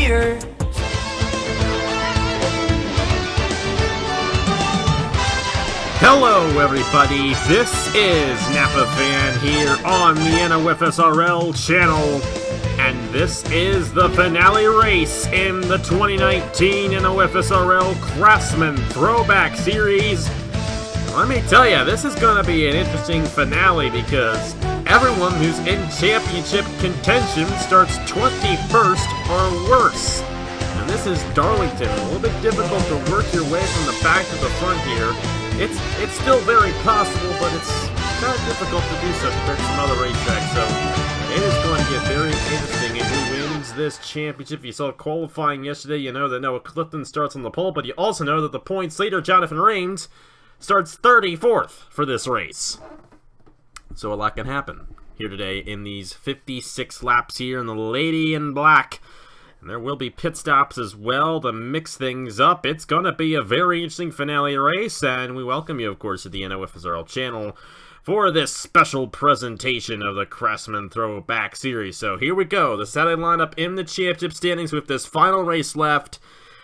years. Hello everybody, this is Napa Fan here on the NOFSRL channel, and this is the finale race in the 2019 NOFSRL Craftsman Throwback Series. Let me tell you, this is going to be an interesting finale because everyone who's in championship contention starts 21st or worse. And this is Darlington, a little bit difficult to work your way from the back to the front here. It's still very possible, but it's kind of difficult to do so compared to some other racetracks. So it is going to get very interesting in who wins this championship. If you saw qualifying yesterday, you know that Noah Clifton starts on the pole, but you also know that the points leader, Jonathan Rains, starts 34th for this race. So a lot can happen here today in these 56 laps here in the Lady in Black. And there will be pit stops as well to mix things up. It's going to be a very interesting finale race, and we welcome you, of course, to the NOFSRL channel for this special presentation of the Craftsman Throwback Series. So here we go, the Saturday lineup in the championship standings with this final race left.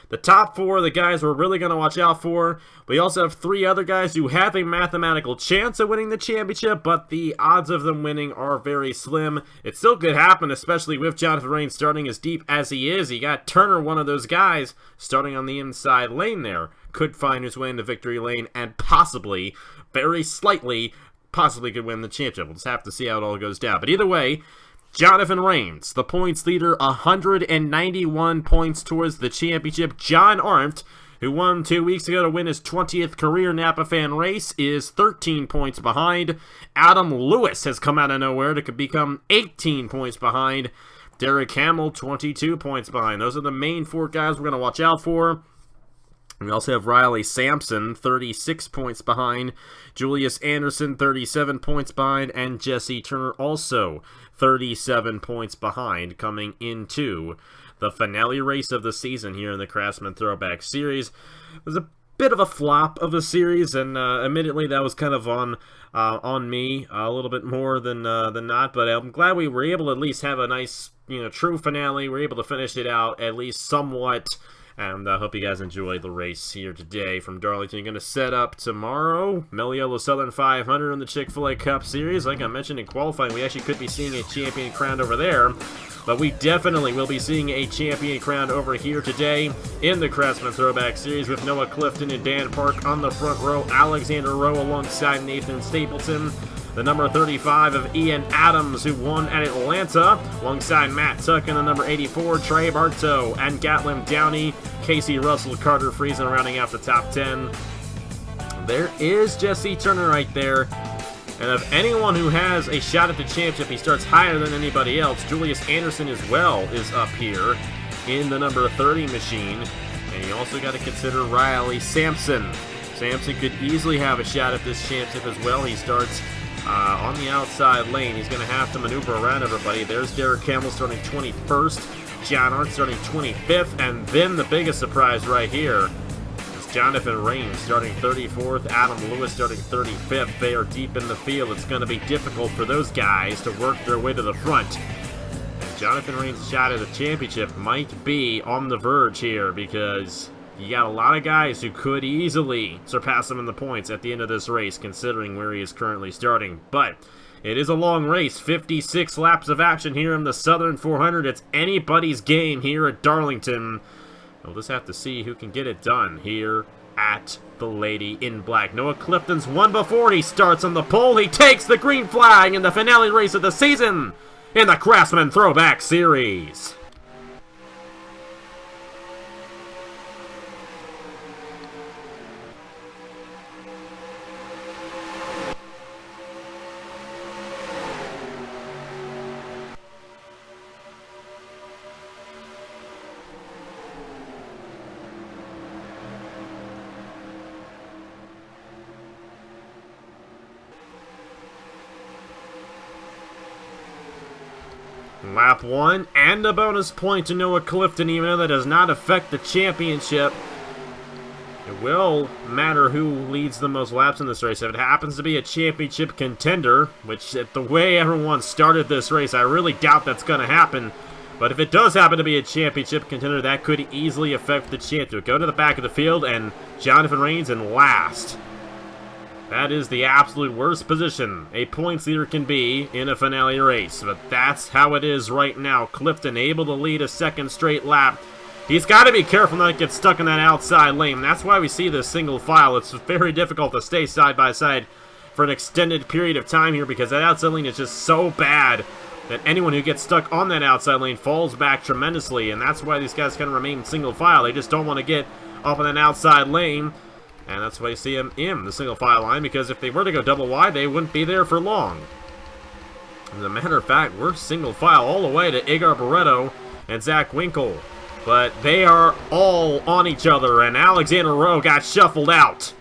The top four are the guys we're really going to watch out for. We also have three other guys who have a mathematical chance of winning the championship, but the odds of them winning are very slim. It still could happen, especially with Jonathan Rains starting as deep as he is. You got Turner, one of those guys, starting on the inside lane there. Could find his way into victory lane and possibly, very slightly, possibly could win the championship. We'll just have to see how it all goes down. But either way, Jonathan Rains, the points leader, 191 points towards the championship. John Arndt, who won 2 weeks ago to win his 20th career Napa Fan race, is 13 points behind. Adam Lewis has come out of nowhere to become 18 points behind. Derek Hamill, 22 points behind. Those are the main four guys we're going to watch out for. We also have Riley Sampson, 36 points behind. Julius Anderson, 37 points behind. And Jesse Turner, also 37 points behind, coming into the finale race of the season here in the Craftsman Throwback Series. It was a bit of a flop of a series, and admittedly that was kind of on me a little bit more than not, but I'm glad we were able to at least have a nice, true finale. We were able to finish it out at least somewhat. And I hope you guys enjoy the race here today from Darlington. You're going to set up tomorrow, Meliolo Southern 500 in the Chick-fil-A Cup Series. Like I mentioned in qualifying, we actually could be seeing a champion crowned over there. But we definitely will be seeing a champion crowned over here today in the Craftsman Throwback Series with Noah Clifton and Dan Park on the front row. Alexander Rowe alongside Nathan Stapleton. The number 35 of Ian Adams, who won at Atlanta, alongside Matt Tuck and the number 84, Trey Bartow, and Gatlin Downey, Casey Russell, Carter Friesen rounding out the top 10. There is Jesse Turner right there. And of anyone who has a shot at the championship, he starts higher than anybody else. Julius Anderson as well is up here in the number 30 machine. And you also got to consider Riley Sampson. Sampson could easily have a shot at this championship as well. He starts on the outside lane. He's going to have to maneuver around everybody. There's Derek Campbell starting 21st, John Arndt starting 25th, and then the biggest surprise right here is Jonathan Rains starting 34th, Adam Lewis starting 35th. They are deep in the field. It's going to be difficult for those guys to work their way to the front. Jonathan Rains' shot at the championship might be on the verge here because you got a lot of guys who could easily surpass him in the points at the end of this race, considering where he is currently starting. But it is a long race, 56 laps of action here in the Southern 400. It's anybody's game here at Darlington. We'll just have to see who can get it done here at the Lady in Black. Noah Clifton's won before. He starts on the pole. He takes the green flag in the finale race of the season in the Craftsman Throwback Series. Lap 1, and a bonus point to Noah Clifton, even though that does not affect the championship. It will matter who leads the most laps in this race. If it happens to be a championship contender, which the way everyone started this race, I really doubt that's going to happen. But if it does happen to be a championship contender, that could easily affect the championship. Go to the back of the field, and Jonathan Rains in last. That is the absolute worst position a points leader can be in a finale race. But that's how it is right now. Clifton able to lead a second straight lap. He's got to be careful not to get stuck in that outside lane. That's why we see this single file. It's very difficult to stay side by side for an extended period of time here because that outside lane is just so bad that anyone who gets stuck on that outside lane falls back tremendously. And that's why these guys kind of remain single file. They just don't want to get up in an outside lane. And that's why you see them in the single file line, because if they were to go double wide, they wouldn't be there for long. As a matter of fact, we're single file all the way to Igar Barreto and Zach Winkle. But they are all on each other, and Alexander Rowe got shuffled out.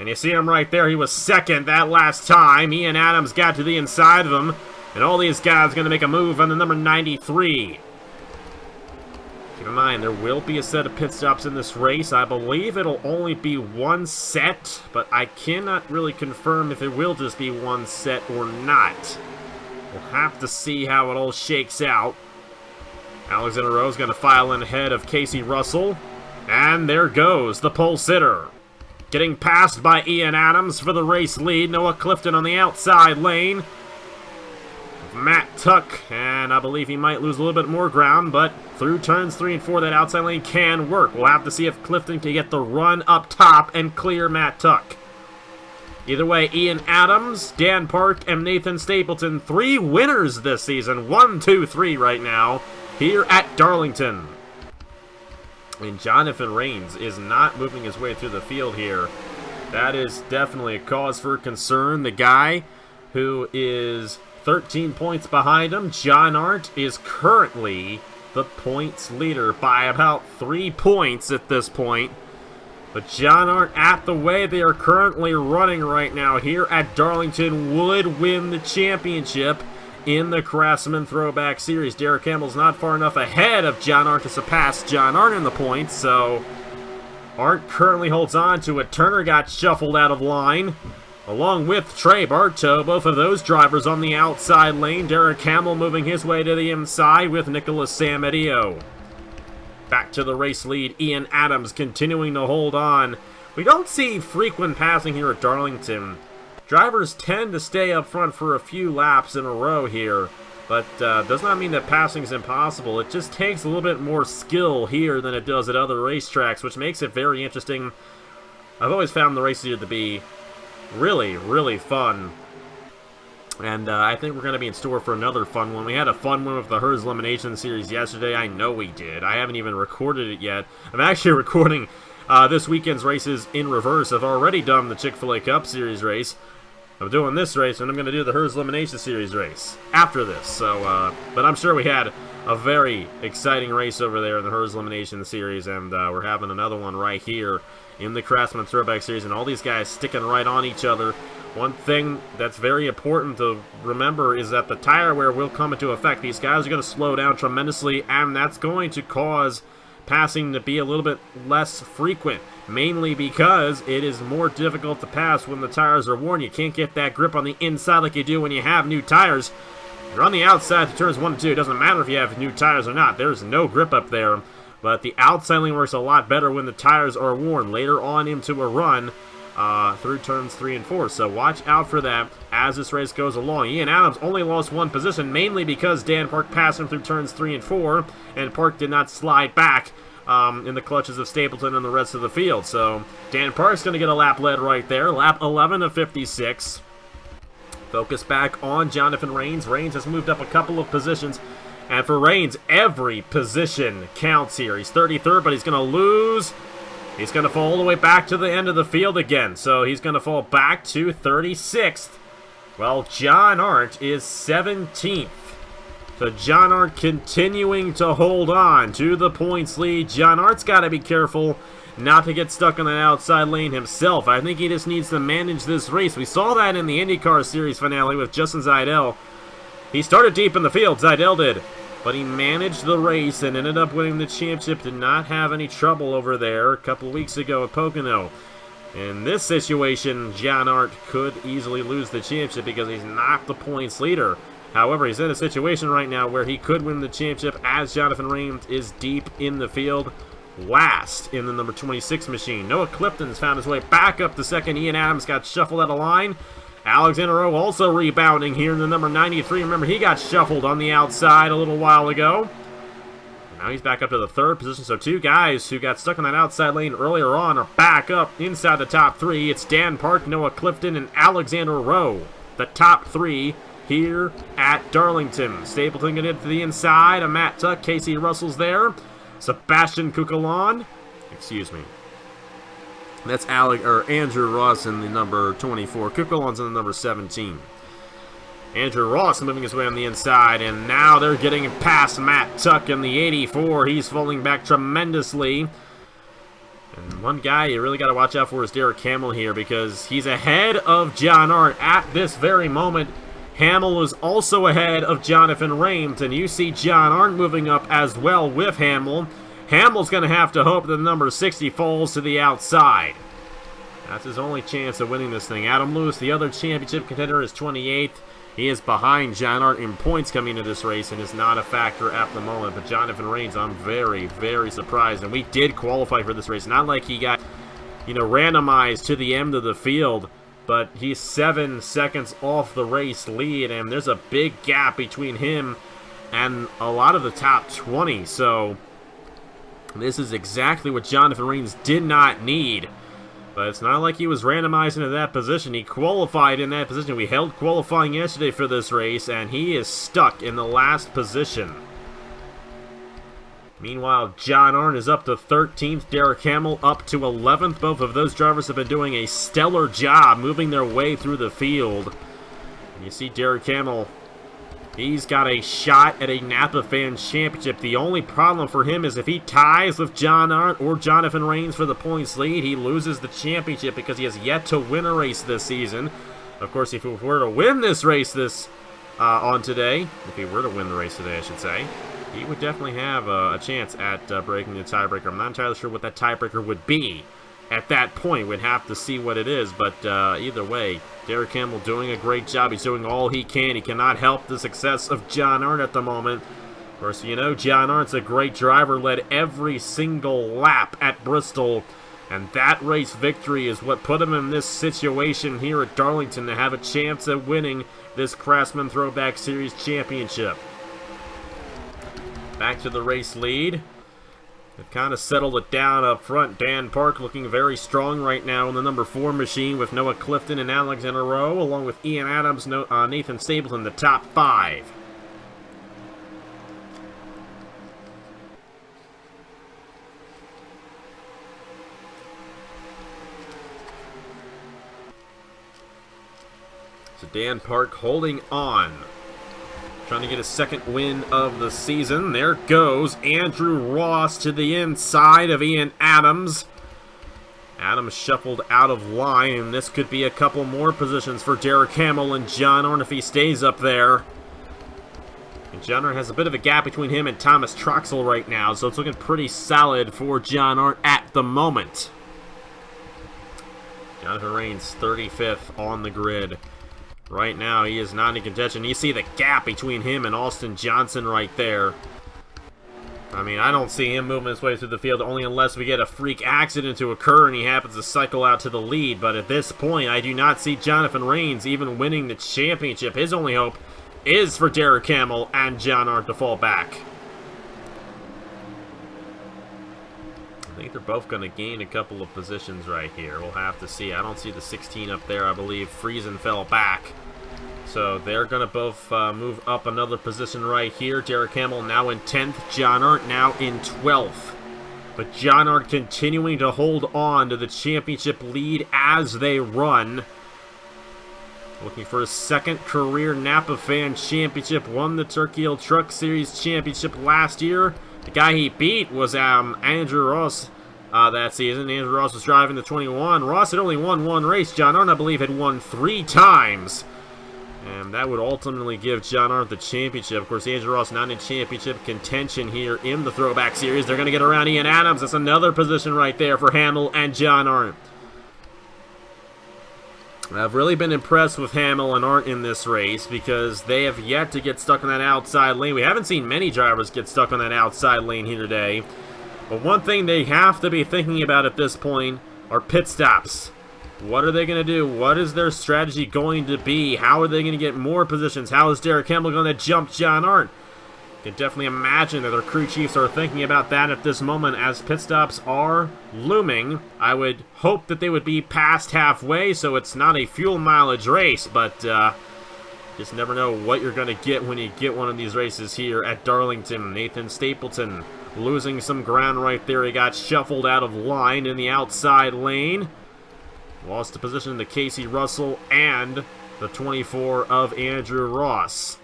And you see him right there. He was second that last time. Ian Adams got to the inside of him, and all these guys are going to make a move on the number 93. Keep in mind, there will be a set of pit stops in this race. I believe it'll only be one set, but I cannot really confirm if it will just be one set or not. We'll have to see how it all shakes out. Alexander Rowe's going to file in ahead of Casey Russell. And there goes the pole sitter. Getting passed by Ian Adams for the race lead. Noah Clifton on the outside lane. Matt Tuck, and I believe he might lose a little bit more ground, but through turns 3 and 4, that outside lane can work. We'll have to see if Clifton can get the run up top and clear Matt Tuck. Either way, Ian Adams, Dan Park, and Nathan Stapleton, 3 winners this season. 1, 2, 3 right now here at Darlington. And Jonathan Rains is not moving his way through the field here. That is definitely a cause for concern. The guy who is 13 points behind him, John Arndt, is currently the points leader by about 3 points at this point. But John Arndt, at the way they are currently running right now here at Darlington, would win the championship in the Craftsman Throwback Series. Derek Campbell's not far enough ahead of John Arndt to surpass John Arndt in the points, so Arndt currently holds on to it. Turner got shuffled out of line, along with Trey Bartow, both of those drivers on the outside lane. Derek Campbell moving his way to the inside with Nicholas Samedio. Back to the race lead, Ian Adams continuing to hold on. We don't see frequent passing here at Darlington. Drivers tend to stay up front for a few laps in a row here, but does not mean that passing is impossible. It just takes a little bit more skill here than it does at other racetracks, which makes it very interesting. I've always found the race here to be really, really fun. And I think we're going to be in store for another fun one. We had a fun one with the Hers Elimination Series yesterday. I know we did. I haven't even recorded it yet. I'm actually recording this weekend's races in reverse. I've already done the Chick-fil-A Cup Series race. I'm doing this race, and I'm going to do the Hers Elimination Series race after this. So, but I'm sure we had a very exciting race over there in the Hers Elimination Series, and we're having another one right here in the Craftsman Throwback Series, and all these guys sticking right on each other. One thing that's very important to remember is that the tire wear will come into effect. These guys are going to slow down tremendously, and that's going to cause passing to be a little bit less frequent, mainly because it is more difficult to pass when the tires are worn. You can't get that grip on the inside like you do when you have new tires. You're on the outside to turns 1 and 2. It doesn't matter if you have new tires or not. There's no grip up there. But the outside lane works a lot better when the tires are worn later on into a run through turns 3 and 4. So watch out for that as this race goes along. Ian Adams only lost 1 position, mainly because Dan Park passed him through turns 3 and 4, and Park did not slide back in the clutches of Stapleton and the rest of the field. So Dan Park's going to get a lap lead right there. Lap 11 of 56. Focus back on Jonathan Rains. Rains has moved up a couple of positions. And for Rains, every position counts here. He's 33rd, but he's going to lose. He's going to fall all the way back to the end of the field again. So he's going to fall back to 36th. Well, John Arndt is 17th. So John Arndt continuing to hold on to the points lead. John Arndt's got to be careful not to get stuck on that outside lane himself. I think he just needs to manage this race. We saw that in the IndyCar Series finale with Justin Zaidel. He started deep in the field, Zaidel did, but he managed the race and ended up winning the championship. Did not have any trouble over there a couple of weeks ago at Pocono. In this situation, John Arndt could easily lose the championship because he's not the points leader. However, he's in a situation right now where he could win the championship as Jonathan Rains is deep in the field. Last in the number 26 machine. Noah Clifton's found his way back up to second. Ian Adams got shuffled out of line. Alexander Rowe also rebounding here in the number 93. Remember, he got shuffled on the outside a little while ago. Now he's back up to the third position. So two guys who got stuck in that outside lane earlier on are back up inside the top three. It's Dan Park, Noah Clifton, and Alexander Rowe. The top three here at Darlington. Stapleton getting it to the inside. A Matt Tuck. Casey Russell's there. Sebastian Kukulon. Excuse me. That's Andrew Ross in the number 24. Kukulon's in the number 17. Andrew Ross moving his way on the inside, and now they're getting past Matt Tuck in the 84. He's falling back tremendously. And one guy you really got to watch out for is Derek Hamill here, because he's ahead of John Arndt at this very moment. Hamill is also ahead of Jonathan Rains, and you see John Arndt moving up as well with Hamill. Hamill's going to have to hope that the number 60 falls to the outside. That's his only chance of winning this thing. Adam Lewis, the other championship contender, is 28th. He is behind John Arndt in points coming into this race and is not a factor at the moment. But Jonathan Rains, I'm very, very surprised. And we did qualify for this race. Not like he got, randomized to the end of the field. But he's 7 seconds off the race lead. And there's a big gap between him and a lot of the top 20. So this is exactly what Jonathan Rains did not need. But it's not like he was randomized into that position. He qualified in that position. We held qualifying yesterday for this race, and he is stuck in the last position. Meanwhile, John Arndt is up to 13th. Derek Hamill up to 11th. Both of those drivers have been doing a stellar job moving their way through the field. And you see Derek Hamill, he's got a shot at a Napa Fan Championship. The only problem for him is if he ties with John Arndt or Jonathan Rains for the points lead, he loses the championship because he has yet to win a race this season. Of course, if he were to win this race on today, if he were to win the race today, I should say, he would definitely have a chance at breaking the tiebreaker. I'm not entirely sure what that tiebreaker would be. At that point, we'd have to see what it is, but either way, Derek Hamill doing a great job. He's doing all he can. He cannot help the success of John Arndt at the moment. Of course, John Arndt's a great driver, led every single lap at Bristol, and that race victory is what put him in this situation here at Darlington to have a chance at winning this Craftsman Throwback Series championship. Back to the race lead. They've kind of settled it down up front. Dan Park looking very strong right now in the number 4 machine with Noah Clifton and Alexander Rowe, along with Ian Adams, Nathan Stapleton, the top 5. So Dan Park holding on. Trying to get a second win of the season. There goes Andrew Ross to the inside of Ian Adams. Adams shuffled out of line, and this could be a couple more positions for Derek Hamill and John Arndt if he stays up there. And John Arndt has a bit of a gap between him and Thomas Troxel right now, so it's looking pretty solid for John Arndt at the moment. Jonathan Rains, 35th on the grid. Right now, he is not in contention. You see the gap between him and Austin Johnson right there. I mean, I don't see him moving his way through the field only unless we get a freak accident to occur and he happens to cycle out to the lead. But at this point, I do not see Jonathan Rains even winning the championship. His only hope is for Derek Hamill and John Arndt to fall back. I think they're both going to gain a couple of positions right here. We'll have to see. I don't see the 16 up there. I believe Friesen fell back. So they're going to both move up another position right here. Derek Hamill now in 10th. John Arndt now in 12th. But John Arndt continuing to hold on to the championship lead as they run. Looking for his second career Napa Fan Championship. Won the Turkey Hill Truck Series Championship last year. The guy he beat was Andrew Ross that season. Andrew Ross was driving the 21. Ross had only won one race. John Arndt, I believe, had won 3 times. And that would ultimately give John Arndt the championship. Of course, Andrew Ross not in championship contention here in the Throwback Series. They're going to get around Ian Adams. That's another position right there for Hamill and John Arndt. I've really been impressed with Hamill and Arndt in this race because they have yet to get stuck in that outside lane. We haven't seen many drivers get stuck on that outside lane here today. But one thing they have to be thinking about at this point are pit stops. What are they going to do? What is their strategy going to be? How are they going to get more positions? How is Derek Hamill going to jump John Arndt? You can definitely imagine that their crew chiefs are thinking about that at this moment as pit stops are looming. I would hope that they would be past halfway so it's not a fuel mileage race, but just never know what you're going to get when you get one of these races here at Darlington. Nathan Stapleton losing some ground right there. He got shuffled out of line in the outside lane. Lost the position to Casey Russell and the 24 of Andrew Ross.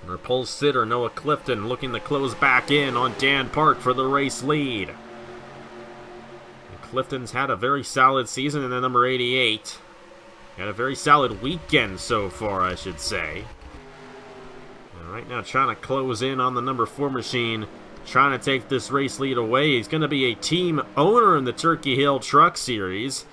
Their pole sitter, Noah Clifton, looking to close back in on Dan Park for the race lead. And Clifton's had a very solid season in the number 88. Had a very solid weekend so far, I should say. And right now trying to close in on the number 4 machine, trying to take this race lead away. He's going to be a team owner in the Turkey Hill Truck Series.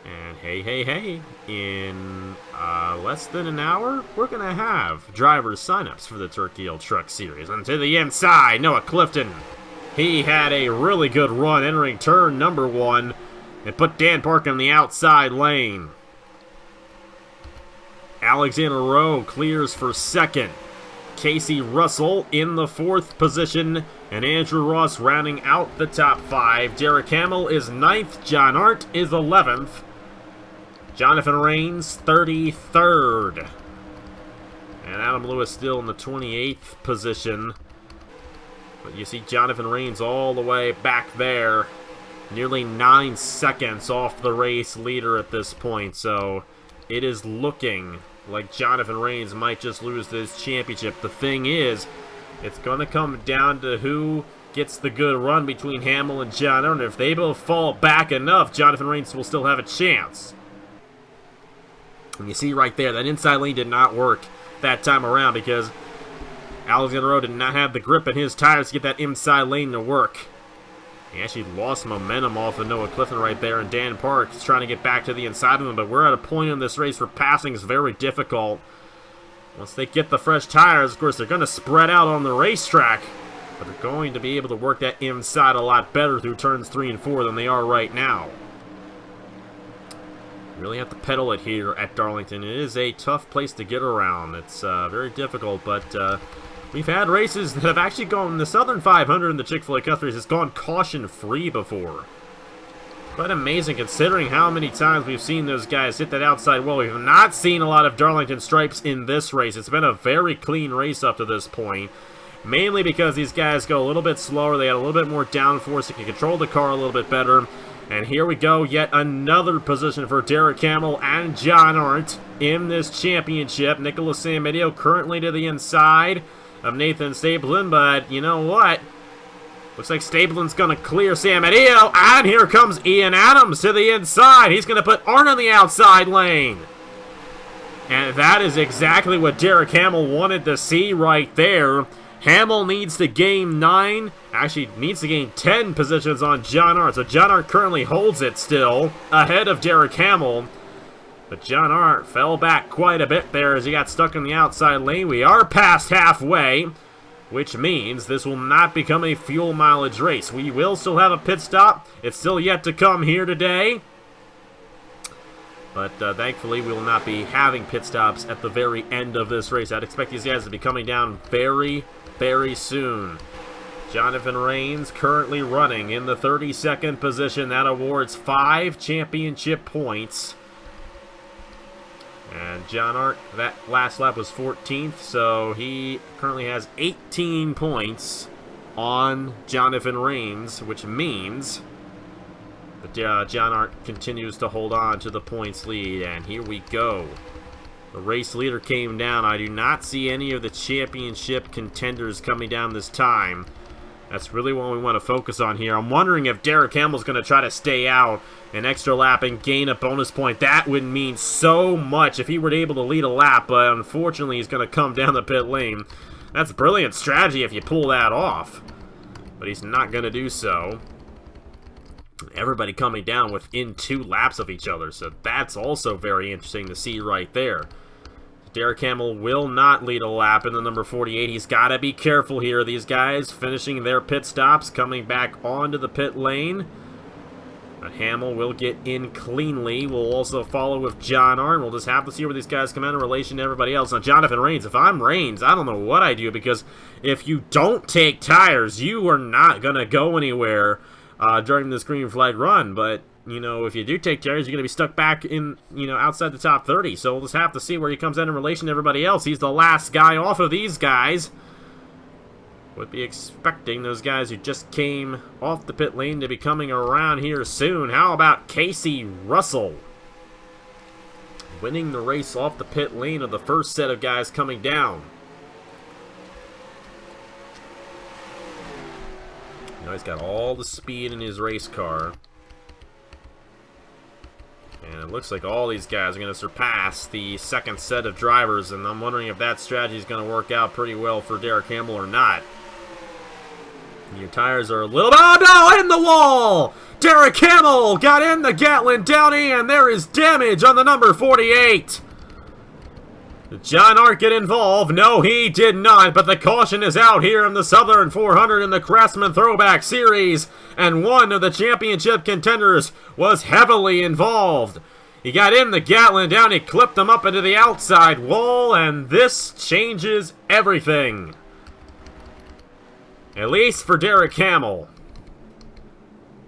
And hey, in less than an hour, we're going to have drivers signups for the Turkey Hill Truck Series. And to the inside, Noah Clifton. He had a really good run entering turn number 1 and put Dan Park in the outside lane. Alexander Rowe clears for 2nd. Casey Russell in the 4th position, and Andrew Ross rounding out the top 5. Derek Hamill is 9th. John Arndt is 11th. Jonathan Rains, 33rd. And Adam Lewis still in the 28th position. But you see Jonathan Rains all the way back there. Nearly 9 seconds off the race leader at this point. So it is looking like Jonathan Rains might just lose this championship. The thing is, it's going to come down to who gets the good run between Hamill and John Arndt. If they both fall back enough, Jonathan Rains will still have a chance. And you see right there, that inside lane did not work that time around because Alexander Rowe did not have the grip in his tires to get that inside lane to work. He actually lost momentum off of Noah Clifton right there, and Dan Park is trying to get back to the inside of him, but we're at a point in this race where passing is very difficult. Once they get the fresh tires, of course, they're going to spread out on the racetrack, but they're going to be able to work that inside a lot better through turns 3 and 4 than they are right now. Really have to pedal it here at Darlington. It is a tough place to get around. It's very difficult, but we've had races that have actually gone, the Southern 500 in the Chick-fil-A Cup Series has gone caution-free before. Quite amazing considering how many times we've seen those guys hit that outside wall. We've not seen a lot of Darlington stripes in this race. It's been a very clean race up to this point. Mainly because these guys go a little bit slower. They had a little bit more downforce. They can control the car a little bit better. And here we go, yet another position for Derek Hamill and John Arndt in this championship. Nicholas Samedeo currently to the inside of Nathan Stapleton, but you know what? Looks like Stapleton's going to clear Samedeo, and here comes Ian Adams to the inside. He's going to put Arndt in the outside lane. And that is exactly what Derek Hamill wanted to see right there. Hamill needs to gain 9, actually needs to gain 10 positions on John Arndt. So John Arndt currently holds it still, ahead of Derek Hamill. But John Arndt fell back quite a bit there as he got stuck in the outside lane. We are past halfway, which means this will not become a fuel mileage race. We will still have a pit stop. It's still yet to come here today. But thankfully, we will not be having pit stops at the very end of this race. I'd expect these guys to be coming down very soon. Jonathan Rains currently running in the 32nd position. That awards 5 championship points. And John Arndt, that last lap was 14th, so he currently has 18 points on Jonathan Rains, which means that John Arndt continues to hold on to the points lead. And here we go. The race leader came down. I do not see any of the championship contenders coming down this time. That's really what we want to focus on here. I'm wondering if Derek Hamill's going to try to stay out an extra lap and gain a bonus point. That would mean so much if he were able to lead a lap, but unfortunately he's going to come down the pit lane. That's brilliant strategy if you pull that off, but he's not going to do so. Everybody coming down within 2 laps of each other, so that's also very interesting to see right there. Derek Hamill will not lead a lap in the number 48. He's got to be careful here. These guys finishing their pit stops, coming back onto the pit lane. But Hamill will get in cleanly. We'll also follow with John Arndt. We'll just have to see where these guys come out in relation to everybody else. Now, Jonathan Rains, if I'm Rains, I don't know what I do, because if you don't take tires, you are not going to go anywhere during this green flag run. But, you know, if you do take tires, you're going to be stuck back in, you know, outside the top 30. So we'll just have to see where he comes out in relation to everybody else. He's the last guy off of these guys. Would be expecting those guys who just came off the pit lane to be coming around here soon. How about Casey Russell? Winning the race off the pit lane of the first set of guys coming down. You know, he's got all the speed in his race car. And it looks like all these guys are going to surpass the second set of drivers. And I'm wondering if that strategy is going to work out pretty well for Derek Hamill or not. Your tires are a little... Oh, no! In the wall! Derek Hamill got in the Gatlin Downey, and there is damage on the number 48. Did John Arndt get involved? No, he did not, but the caution is out here in the Southern 400 in the Craftsman Throwback Series, and one of the championship contenders was heavily involved. He got in the Gatlin Downey, clipped him up into the outside wall, and this changes everything. At least for Derek Hamill.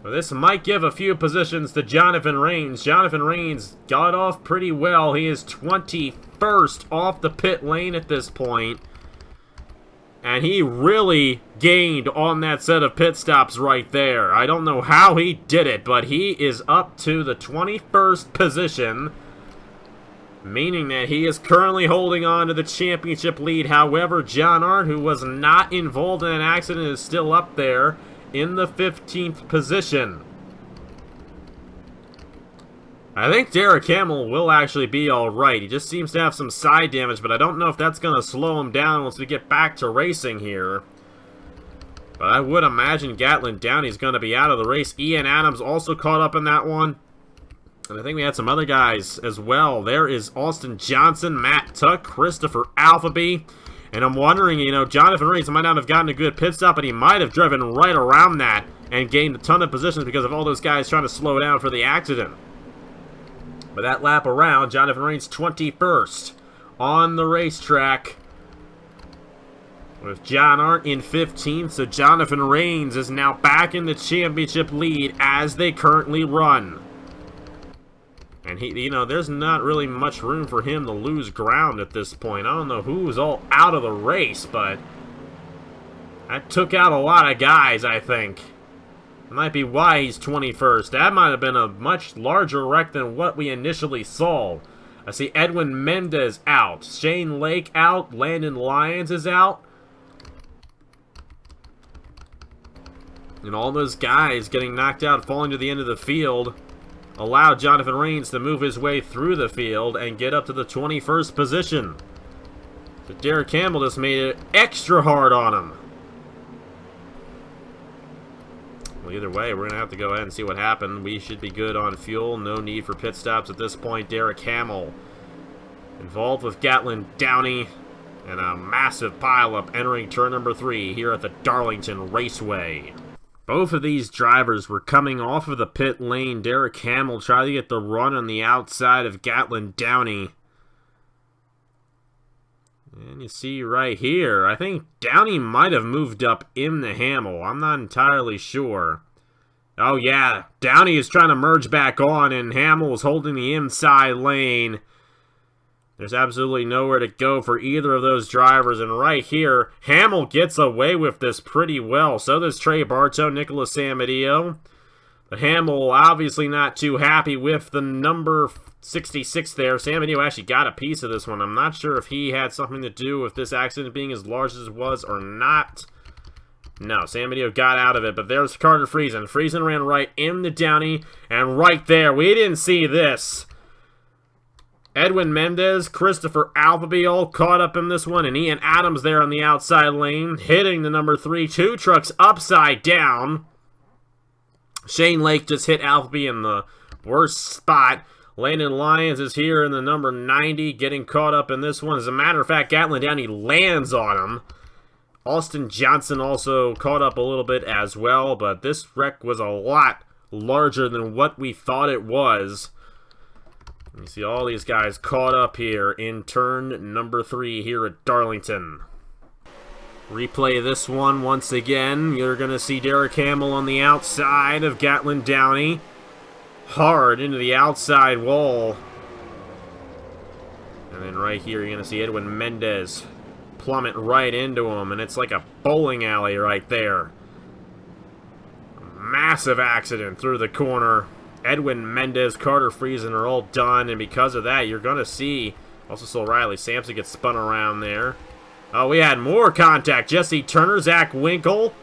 Well, this might give a few positions to Jonathan Rains. Jonathan Rains got off pretty well. He is 21st off the pit lane at this point. And he really gained on that set of pit stops right there. I don't know how he did it, but he is up to the 21st position, meaning that he is currently holding on to the championship lead. However, John Arndt, who was not involved in an accident, is still up there in the 15th position. I think Derek Hamill will actually be alright. He just seems to have some side damage, but I don't know if that's going to slow him down once we get back to racing here. But I would imagine Gatlin Downey's going to be out of the race. Ian Adams also caught up in that one. And I think we had some other guys as well. There is Austin Johnson, Matt Tuck, Christopher Alphaby. And I'm wondering, you know, Jonathan Rains might not have gotten a good pit stop, but he might have driven right around that and gained a ton of positions because of all those guys trying to slow down for the accident. But that lap around, Jonathan Rains 21st on the racetrack, with John Arndt in 15th. So Jonathan Rains is now back in the championship lead as they currently run. And he, you know, there's not really much room for him to lose ground at this point. I don't know who's all out of the race, but that took out a lot of guys, I think. That might be why he's 21st. That might have been a much larger wreck than what we initially saw. I see Edwin Mendez out. Shane Lake out. Landon Lyons is out. And all those guys getting knocked out, falling to the end of the field, allowed Jonathan Rains to move his way through the field and get up to the 21st position. So Derek Hamill just made it extra hard on him. Well, either way, we're going to have to go ahead and see what happened. We should be good on fuel. No need for pit stops at this point. Derek Hamill involved with Gatlin Downey and a massive pileup entering turn number 3 here at the Darlington Raceway. Both of these drivers were coming off of the pit lane. Derek Hamill tried to get the run on the outside of Gatlin Downey. And you see right here, I think Downey might have moved up in the Hamill. I'm not entirely sure. Oh yeah, Downey is trying to merge back on, and Hamill is holding the inside lane. There's absolutely nowhere to go for either of those drivers, and right here, Hamill gets away with this pretty well. So does Trey Bartow, Nicholas Samadillo. But Hamill obviously not too happy with the number 66 there. Samadillo actually got a piece of this one. I'm not sure if he had something to do with this accident being as large as it was or not. No, Samadillo got out of it, but there's Carter Friesen. Friesen ran right into Downey, and right there, we didn't see this. Edwin Mendez, Christopher Alphaby all caught up in this one, and Ian Adams there on the outside lane, hitting the number 3, 2 trucks upside down. Shane Lake just hit Alfie in the worst spot. Landon Lyons is here in the number 90, getting caught up in this one. As a matter of fact, Gatlin Downey lands on him. Austin Johnson also caught up a little bit as well, but this wreck was a lot larger than what we thought it was. You see all these guys caught up here in turn number 3 here at Darlington. Replay this one once again. You're going to see Derek Hamill on the outside of Gatlin Downey. Hard into the outside wall. And then right here you're going to see Edwin Mendez plummet right into him. And it's like a bowling alley right there. Massive accident through the corner. Edwin Mendez, Carter Friesen are all done. And because of that, you're going to see also saw Riley Sampson get spun around there. Oh, we had more contact. Jesse Turner, Zach Winkle,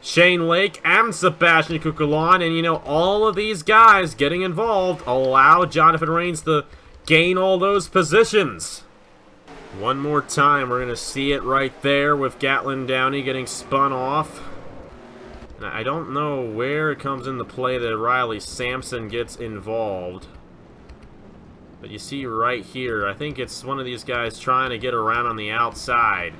Shane Lake, and Sebastian Cuculon. And, you know, all of these guys getting involved allow Jonathan Rains to gain all those positions. One more time, we're going to see it right there with Gatlin Downey getting spun off. And I don't know where it comes into play that Riley Sampson gets involved. But you see right here, I think it's one of these guys trying to get around on the outside.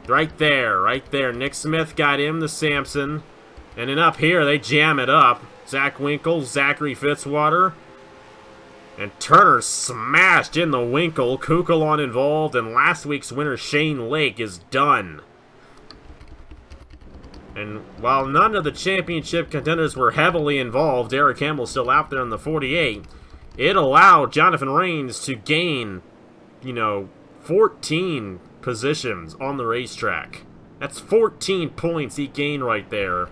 Right there. Nick Smith got him to Sampson. And then up here, they jam it up. Zach Winkle, Zachary Fitzwater. And Turner smashed in the Winkle. Cuculon involved, and last week's winner, Shane Lake, is done. And while none of the championship contenders were heavily involved, Derek Hamill's still out there in the 48. It allowed Jonathan Rains to gain, 14 positions on the racetrack. That's 14 points he gained right there.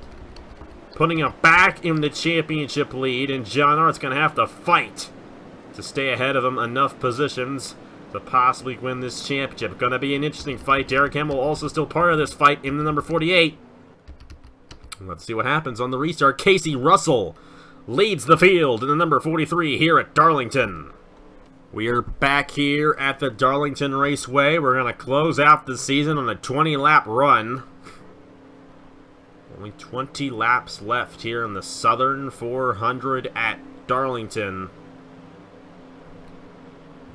Putting him back in the championship lead, and John Art's going to have to fight to stay ahead of him enough positions to possibly win this championship. Going to be an interesting fight. Derek Hamill also still part of this fight in the number 48. Let's see what happens on the restart. Casey Russell leads the field in the number 43 here at Darlington. We are back here at the Darlington Raceway. We're going to close out the season on a 20-lap run. Only 20 laps left here in the Southern 400 at Darlington.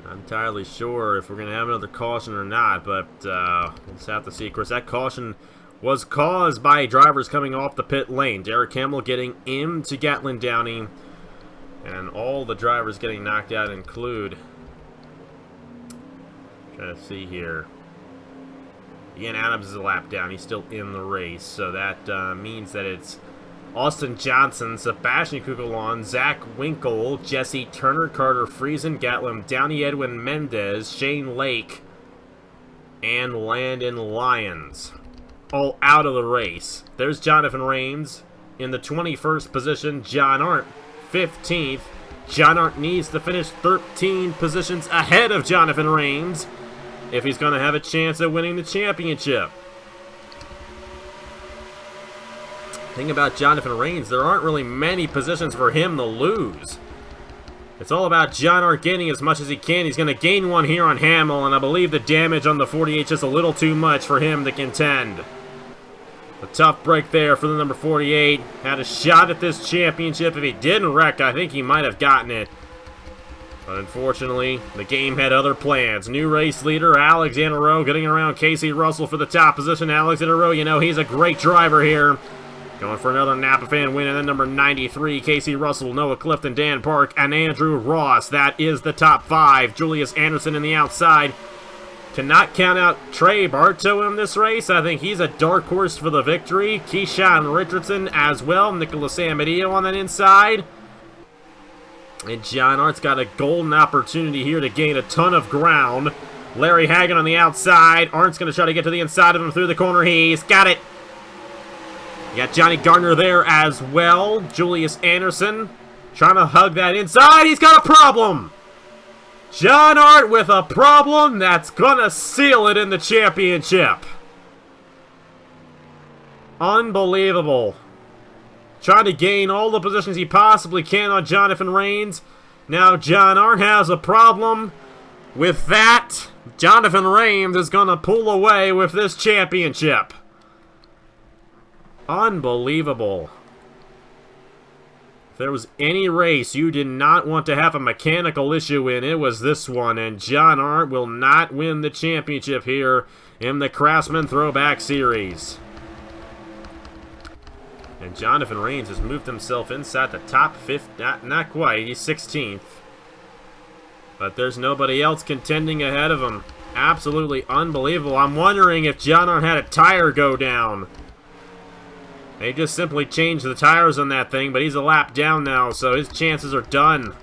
Not entirely sure if we're going to have another caution or not, but we'll just have to see. Of course, that caution was caused by drivers coming off the pit lane. Derek Hamill getting into Gatlin Downey, and all the drivers getting knocked out include, trying to see here, Ian Adams is a lap down. He's still in the race, so that means that it's Austin Johnson, Sebastian Cuculon, Zach Winkle, Jesse Turner, Carter Friesen, Gatlin Downey, Edwin Mendez, Shane Lake, and Landon Lyons. All out of the race. There's Jonathan Rains in the 21st position. John Arndt, 15th. John Arndt needs to finish 13 positions ahead of Jonathan Rains if he's going to have a chance at winning the championship. Thing about Jonathan Rains, there aren't really many positions for him to lose. It's all about John Arndt gaining as much as he can. He's going to gain one here on Hamill, and I believe the damage on the 48 is just a little too much for him to contend. A tough break there for the number 48. Had a shot at this championship. If he didn't wreck, I think he might have gotten it. But unfortunately, the game had other plans. New race leader, Alexander Rowe, getting around Casey Russell for the top position. Alexander Rowe, he's a great driver here. Going for another Napa fan win, and then number 93, Casey Russell, Noah Clifton, Dan Park, and Andrew Ross. That is the top 5. Julius Anderson in the outside. Cannot count out Trey Bartow in this race. I think he's a dark horse for the victory. Keyshawn Richardson as well. Nicholas Amadio on that inside. And John Art's got a golden opportunity here to gain a ton of ground. Larry Hagan on the outside. Arndt's going to try to get to the inside of him through the corner. He's got it. You got Johnny Gardner there as well. Julius Anderson trying to hug that inside. He's got a problem. John Arndt with a problem that's going to seal it in the championship. Unbelievable. Trying to gain all the positions he possibly can on Jonathan Rains. Now John Arndt has a problem. With that, Jonathan Rains is going to pull away with this championship. Unbelievable. If there was any race you did not want to have a mechanical issue in, it was this one, and John Arndt will not win the championship here in the Craftsman Throwback Series. And Jonathan Rains has moved himself inside the top 5th, not quite, he's 16th. But there's nobody else contending ahead of him. Absolutely unbelievable. I'm wondering if John Arndt had a tire go down. They just simply changed the tires on that thing, but he's a lap down now, so his chances are done.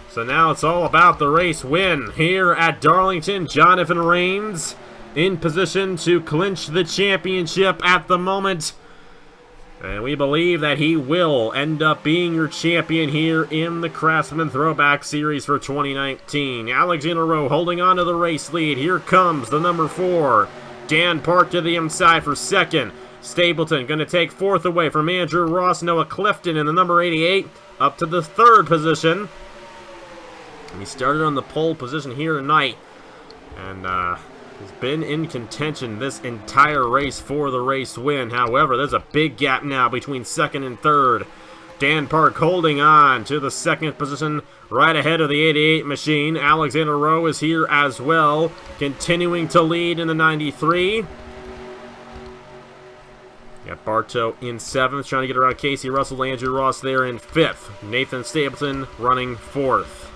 So now it's all about the race win here at Darlington. Jonathan Rains in position to clinch the championship at the moment. And we believe that he will end up being your champion here in the Craftsman Throwback Series for 2019. Alexander Rowe holding on to the race lead. Here comes the number 4. Dan Park to the inside for second. Stapleton going to take 4th away from Andrew Ross. Noah Clifton in the number 88 up to the 3rd position. And he started on the pole position here tonight. And he's been in contention this entire race for the race win. However, there's a big gap now between 2nd and 3rd. Dan Park holding on to the 2nd position right ahead of the 88 machine. Alexander Rowe is here as well, continuing to lead in the 93. Got Bartow in 7th, trying to get around Casey Russell. Andrew Ross there in 5th. Nathan Stapleton running 4th.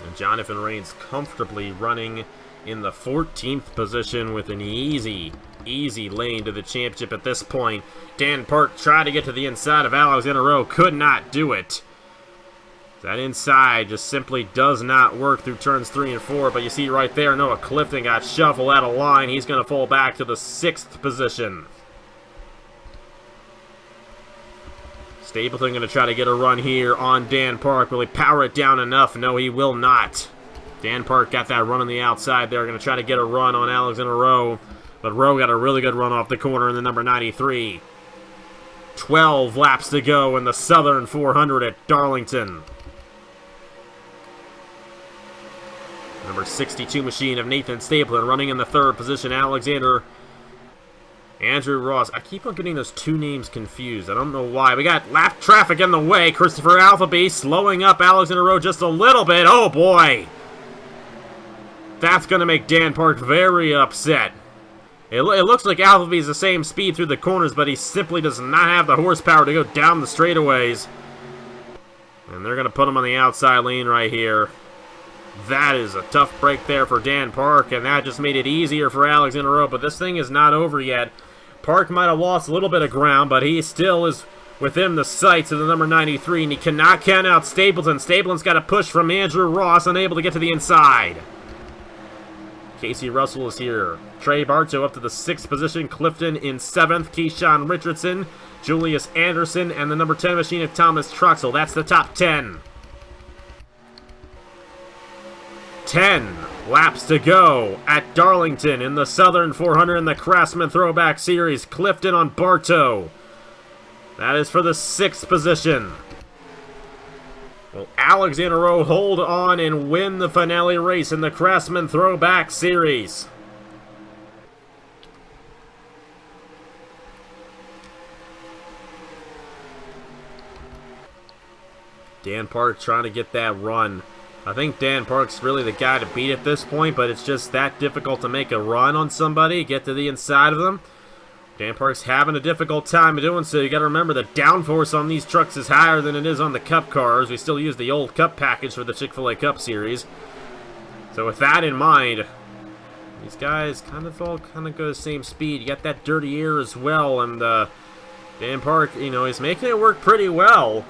And Jonathan Rains comfortably running in the 14th position with an easy lane to the championship at this point. Dan Park tried to get to the inside of Alexander Rowe, could not do it. That inside just simply does not work through turns 3 and 4, but you see right there, Noah Clifton got shuffled out of line. He's going to fall back to the 6th position. Stapleton going to try to get a run here on Dan Park. Will he power it down enough? No, he will not. Dan Park got that run on the outside there. Going to try to get a run on Alexander Rowe, but Rowe got a really good run off the corner in the number 93. 12 laps to go in the Southern 400 at Darlington. Number 62 machine of Nathan Stapleton running in the 3rd position. Andrew Ross. I keep on getting those two names confused. I don't know why. We got lap traffic in the way. Christopher Alphaby slowing up Alexander Rowe just a little bit. Oh boy! That's going to make Dan Park very upset. It looks like Alphaby's the same speed through the corners, but he simply does not have the horsepower to go down the straightaways. And they're going to put him on the outside lane right here. That is a tough break there for Dan Park, and that just made it easier for Alexander Rowe. But this thing is not over yet. Park might have lost a little bit of ground, but he still is within the sights of the number 93, and he cannot count out Stapleton. Stapleton's got a push from Andrew Ross, unable to get to the inside. Casey Russell is here. Trey Bartow up to the 6th position. Clifton in 7th. Keyshawn Richardson, Julius Anderson, and the number 10 machine of Thomas Truxell. That's the top 10. 10 laps to go at Darlington in the Southern 400 in the Craftsman Throwback Series. Clifton on Bartow. That is for the 6th position. Will Alexander Rowe hold on and win the finale race in the Craftsman Throwback Series? Dan Park trying to get that run. I think Dan Park's really the guy to beat at this point, but it's just that difficult to make a run on somebody, get to the inside of them. Dan Park's having a difficult time doing so. You got to remember the downforce on these trucks is higher than it is on the Cup cars. We still use the old Cup package for the Chick-fil-A Cup Series. So with that in mind, these guys all go the same speed. You got that dirty air as well, and Dan Park, he's making it work pretty well.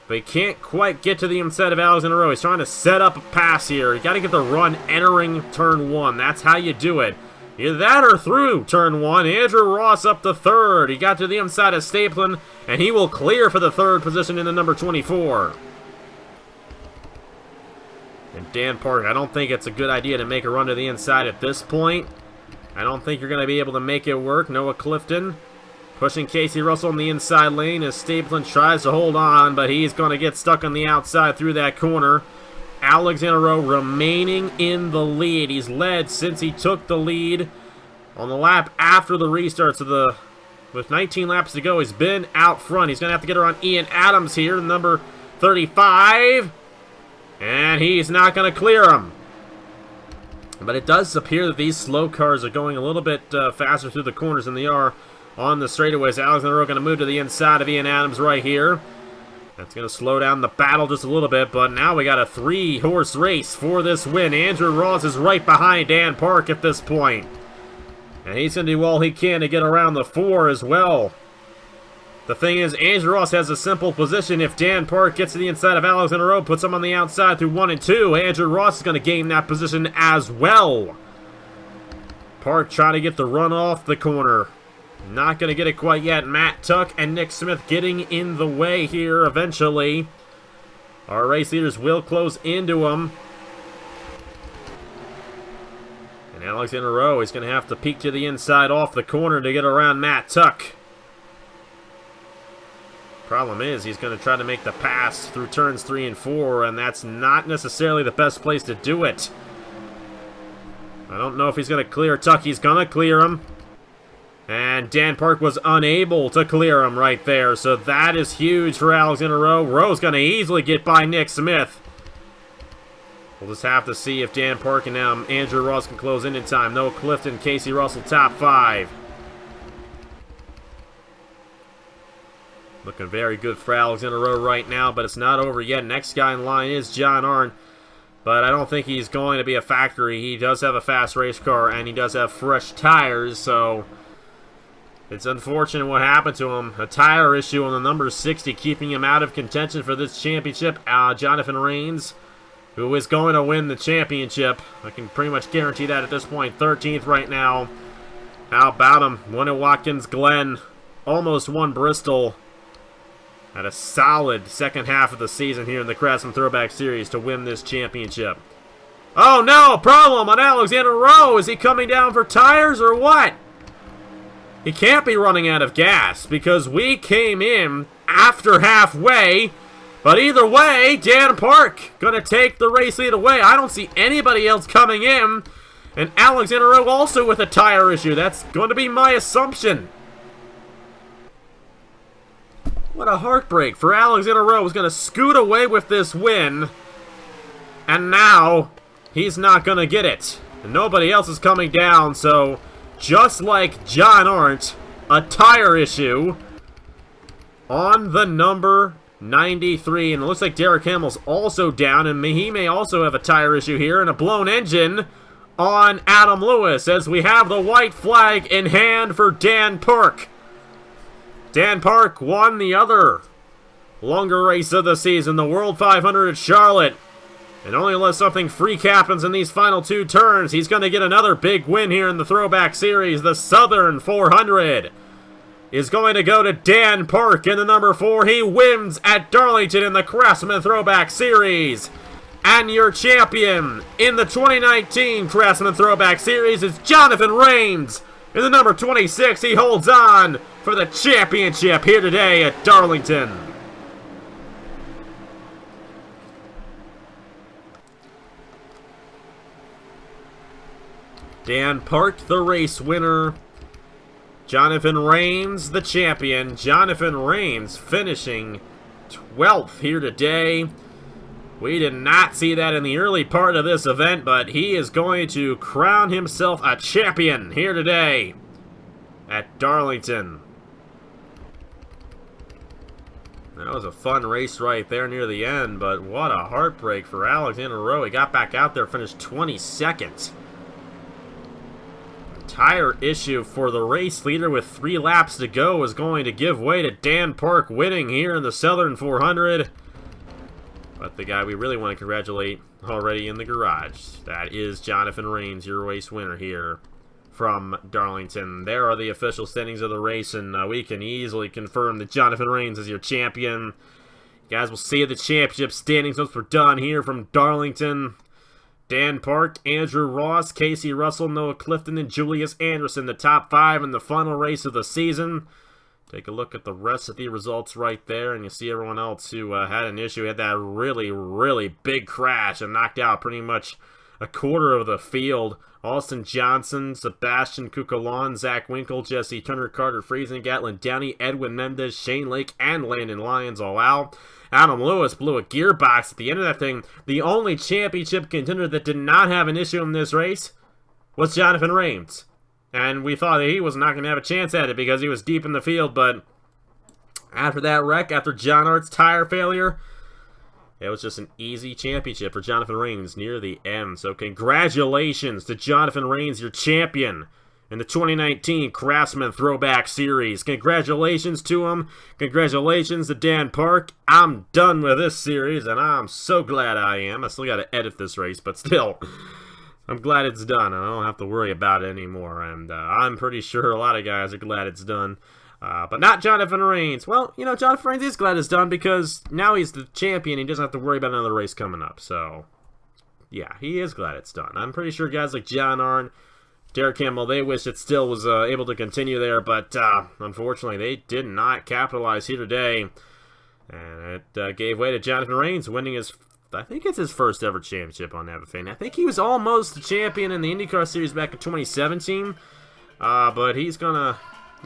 But he can't quite get to the inside of Alexander Rowe. He's trying to set up a pass here. You got to get the run entering turn 1. That's how you do it. Either that or through turn 1. Andrew Ross up to 3rd. He got to the inside of Stapleton, and he will clear for the 3rd position in the number 24. And Dan Park, I don't think it's a good idea to make a run to the inside at this point. I don't think you're going to be able to make it work. Noah Clifton pushing Casey Russell in the inside lane as Stapleton tries to hold on, but he's going to get stuck on the outside through that corner. Alexander Rowe remaining in the lead. He's led since he took the lead on the lap after the restarts of the with 19 laps to go. He's been out front. He's going to have to get around Ian Adams here, number 35. And he's not going to clear him. But it does appear that these slow cars are going a little bit faster through the corners than they are on the straightaways. Alexander Rowe going to move to the inside of Ian Adams right here. That's going to slow down the battle just a little bit, but now we got a 3-horse race for this win. Andrew Ross is right behind Dan Park at this point. And he's going to do all he can to get around the 4 as well. The thing is, Andrew Ross has a simple position. If Dan Park gets to the inside of Alexander Rowe, puts him on the outside through 1 and 2, Andrew Ross is going to gain that position as well. Park trying to get the run off the corner. Not going to get it quite yet. Matt Tuck and Nick Smith getting in the way here eventually. Our race leaders will close into him. And Alexander Rowe is going to have to peek to the inside off the corner to get around Matt Tuck. Problem is, he's going to try to make the pass through turns 3 and 4, and that's not necessarily the best place to do it. I don't know if he's going to clear Tuck. He's going to clear him. And Dan Park was unable to clear him right there, so that is huge for Alexander Rowe. Rowe's going to easily get by Nick Smith. We'll just have to see if Dan Park and Andrew Ross can close in time. Noah Clifton, Casey Russell, top 5. Looking very good for Alexander Rowe right now, but it's not over yet. Next guy in line is John Arndt, but I don't think he's going to be a factory. He does have a fast race car, and he does have fresh tires, so it's unfortunate what happened to him. A tire issue on the number 60, keeping him out of contention for this championship. Jonathan Rains, who is going to win the championship. I can pretty much guarantee that at this point. 13th right now. How about him? Won at Watkins Glen. Almost won Bristol. Had a solid second half of the season here in the Craftsman Throwback Series to win this championship. Oh no! Problem on Alexander Rowe! Is he coming down for tires or what? He can't be running out of gas because we came in after halfway. But either way, Dan Park gonna take the race lead away. I don't see anybody else coming in. And Alexander Rowe also with a tire issue. That's going to be my assumption. What a heartbreak for Alexander Rowe. Was going to scoot away with this win. And now, he's not going to get it. And nobody else is coming down, so just like John Arndt, a tire issue on the number 93. And it looks like Derek Hamill's also down, and he may also have a tire issue here, and a blown engine on Adam Lewis as we have the white flag in hand for Dan Park. Dan Park won the other longer race of the season, the World 500 at Charlotte. And only unless something freak happens in these final 2 turns, he's going to get another big win here in the Throwback Series. The Southern 400 is going to go to Dan Park in the number 4. He wins at Darlington in the Craftsman Throwback Series. And your champion in the 2019 Craftsman Throwback Series is Jonathan Rains. In the number 26, he holds on for the championship here today at Darlington. Dan Park, the race winner. Jonathan Rains, the champion. Jonathan Rains finishing 12th here today. We did not see that in the early part of this event, but he is going to crown himself a champion here today at Darlington. That was a fun race right there near the end, but what a heartbreak for Alexander Rowe. He got back out there, finished 22nd. Tire issue for the race leader with 3 laps to go is going to give way to Dan Park winning here in the Southern 400. But the guy we really want to congratulate already in the garage, that is Jonathan Rains, your race winner here from Darlington. There are the official standings of the race, and we can easily confirm that Jonathan Rains is your champion. You guys will see the championship standings once we're done here from Darlington. Dan Park, Andrew Ross, Casey Russell, Noah Clifton, and Julius Anderson, the top 5 in the final race of the season. Take a look at the rest of the results right there, and you see everyone else who had an issue, had that really, really big crash and knocked out pretty much a quarter of the field. Austin Johnson, Sebastian Kukulon, Zach Winkle, Jesse Turner, Carter Friesen, Gatlin Downey, Edwin Mendez, Shane Lake, and Landon Lyons all out. Adam Lewis blew a gearbox at the end of that thing. The only championship contender that did not have an issue in this race was Jonathan Rains. And we thought that he was not going to have a chance at it because he was deep in the field, but after that wreck, after John Hart's tire failure, it was just an easy championship for Jonathan Rains near the end. So congratulations to Jonathan Rains, your champion in the 2019 Craftsman Throwback Series. Congratulations to him. Congratulations to Dan Park. I'm done with this series, and I'm so glad I am. I still got to edit this race, but still, I'm glad it's done. I don't have to worry about it anymore, and I'm pretty sure a lot of guys are glad it's done. But not Jonathan Rains. Well, you know, Jonathan Rains is glad it's done because now he's the champion. He doesn't have to worry about another race coming up. So, yeah, he is glad it's done. I'm pretty sure guys like John Arnn, Derek Campbell, they wish it still was able to continue there. But, unfortunately, they did not capitalize here today. And it gave way to Jonathan Rains winning his, I think it's his first ever championship on NAPA. I think he was almost the champion in the IndyCar Series back in 2017. But he's going to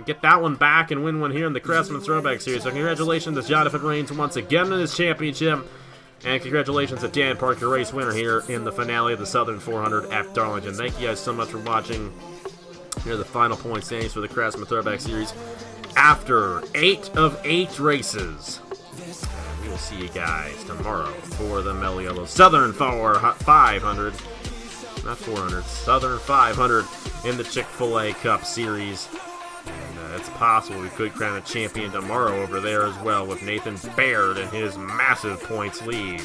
get that one back and win one here in the Craftsman Throwback Series. So congratulations to Jonathan Rains once again in his championship. And congratulations to Dan Park, your race winner here in the finale of the Southern 400 at Darlington. Thank you guys so much for watching. Here are the final point standings for the Craftsman Throwback Series after 8 of 8 races. And we will see you guys tomorrow for the Mellow Yellow Southern 500. Not 400, Southern 500 in the Chick-fil-A Cup Series. And it's possible we could crown a champion tomorrow over there as well with Nathan Baird and his massive points lead.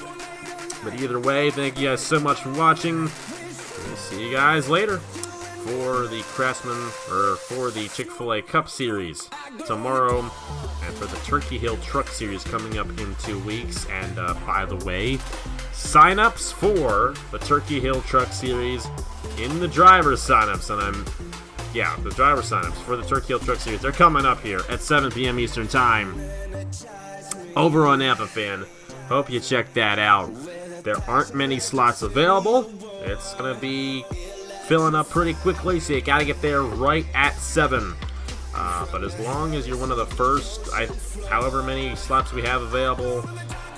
But either way, thank you guys so much for watching. We'll see you guys later for the Craftsman, or for the Chick-fil-A Cup Series tomorrow, and for the Turkey Hill Truck Series coming up in 2 weeks. And by the way, sign-ups for the Turkey Hill Truck Series in the driver's sign-ups, and the driver signups for the Turkey Hill Truck Series. They're coming up here at 7 p.m. Eastern Time over on NAPA Fan. Hope you check that out. There aren't many slots available. It's going to be filling up pretty quickly, so you got to get there right at 7. But as long as you're one of the first, however many slots we have available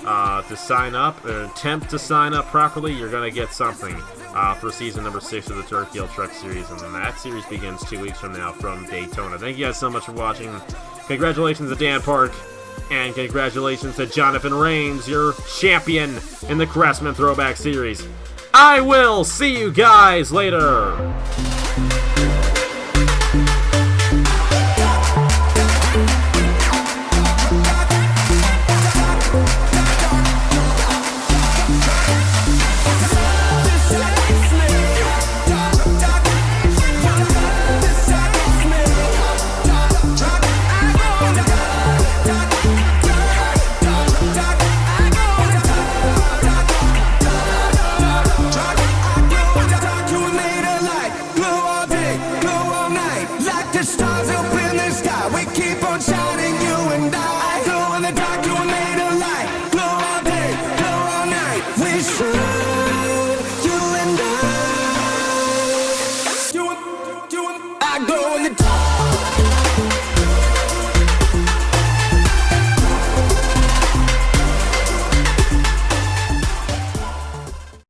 to sign up, or attempt to sign up properly, you're going to get something. For season number 6 of the Turkey Hill Truck Series, and then that series begins 2 weeks from now from Daytona. Thank you guys so much for watching. Congratulations to Dan Park, and congratulations to Jonathan Rains, your champion in the Craftsman Throwback Series. I will see you guys later.